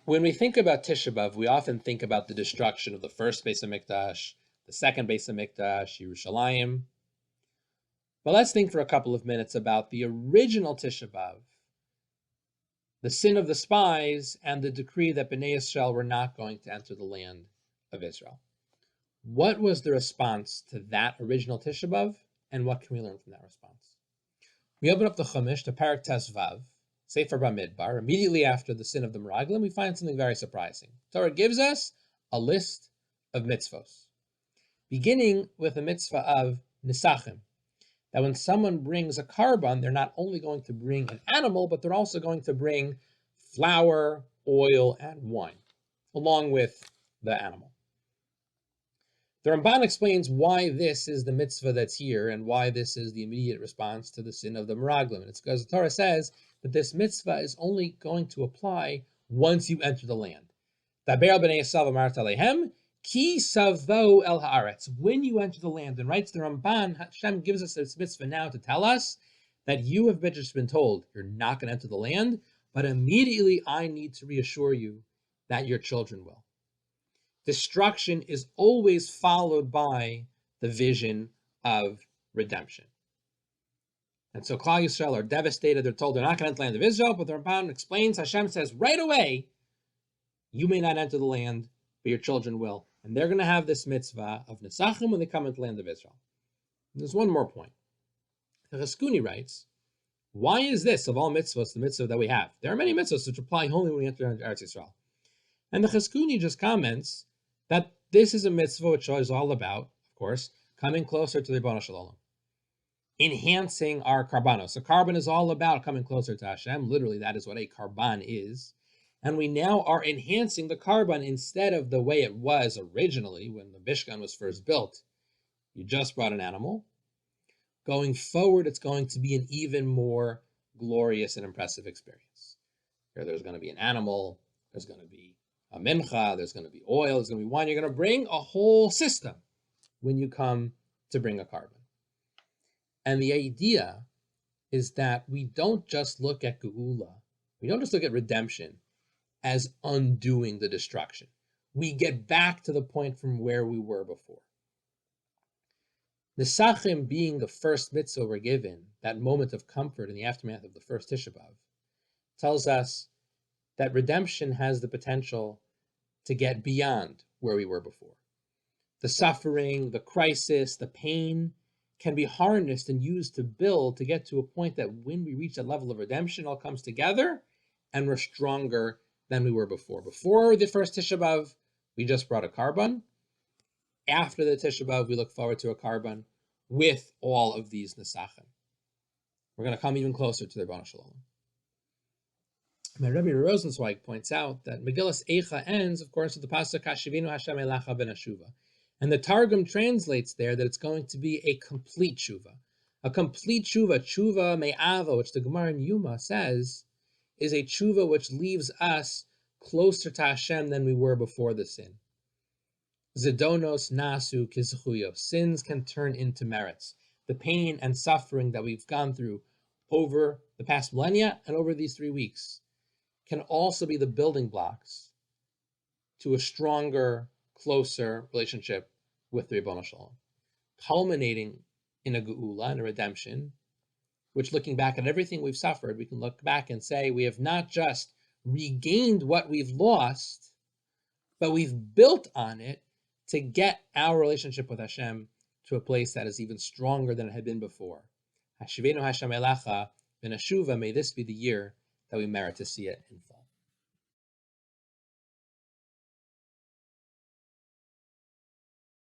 When we think about Tisha B'Av, we often think about the destruction of the first Beis HaMikdash, the second Beis HaMikdash, Yerushalayim. But let's think for a couple of minutes about the original Tisha B'Av, the sin of the spies, and the decree that Bnei Yisrael were not going to enter the land of Israel. What was the response to that original Tisha B'Av, and what can we learn from that response? We open up the Chumash to Parak Tes Vav, Sefer Bamidbar. Immediately after the sin of the Meraglim, we find something very surprising. Torah gives us a list of mitzvos, beginning with the mitzvah of Nisachim, that when someone brings a karban, they're not only going to bring an animal, but they're also going to bring flour, oil, and wine, along with the animal. The Ramban explains why this is the mitzvah that's here and why this is the immediate response to the sin of the Meraglim. And it's because the Torah says that this mitzvah is only going to apply once you enter the land. Daber b'nei Yisrael v'amart alehem ki savo el haaretz. When you enter the land, and writes the Ramban, Hashem gives us this mitzvah now to tell us that you have just been told you're not going to enter the land, but immediately I need to reassure you that your children will. Destruction is always followed by the vision of redemption. And so Klal Yisrael are devastated. They're told they're not going to enter the land of Israel, but the Ramban explains, Hashem says right away, you may not enter the land, but your children will. And they're going to have this mitzvah of Nesachim when they come into the land of Israel. And there's one more point. The Cheskuni writes, why is this, of all mitzvahs, the mitzvah that we have? There are many mitzvahs which apply only when we enter Eretz Yisrael. And the Cheskuni just comments that this is a mitzvah which is all about, of course, coming closer to the Ribono Shel Olam, enhancing our karbanos. So karban is all about coming closer to Hashem. Literally, that is what a karban is. And we now are enhancing the karban instead of the way it was originally when the Mishkan was first built. You just brought an animal. Going forward, it's going to be an even more glorious and impressive experience. Here, there's going to be an animal. There's going to be a mincha, there's going to be oil, there's going to be wine. You're going to bring a whole system when you come to bring a karban. And the idea is that we don't just look at geula, we don't just look at redemption as undoing the destruction. We get back to the point from where we were before. Nesachim being the first mitzvah we're given, that moment of comfort in the aftermath of the first Tisha B'Av, tells us that redemption has the potential to get beyond where we were before. The suffering, the crisis, the pain can be harnessed and used to build to get to a point that when we reach that level of redemption, it all comes together and we're stronger than we were before. Before the first Tisha B'Av, we just brought a karban. After the Tisha B'Av, we look forward to a karban with all of these nesachim. We're going to come even closer to the Ribono Shel Olam. Rabbi Rosenzweig points out that Megillas Eicha ends, of course, with the pasuk Hashivinu Hashem Elacha ben Hashuva, and the Targum translates there that it's going to be a complete tshuva, tshuva me'ava, which the Gemara in Yuma says is a tshuva which leaves us closer to Hashem than we were before the sin. Zidonos nasu kizchuyos, sins can turn into merits. The pain and suffering that we've gone through over the past millennia and over these 3 weeks can also be the building blocks to a stronger, closer relationship with the Ribono Shel Olam, culminating in a geula, in a redemption, which, looking back at everything we've suffered, we can look back and say we have not just regained what we've lost, but we've built on it to get our relationship with Hashem to a place that is even stronger than it had been before. Hashivenu Hashem Elacha ben Hashuva, may this be the year that we merit to see it in full.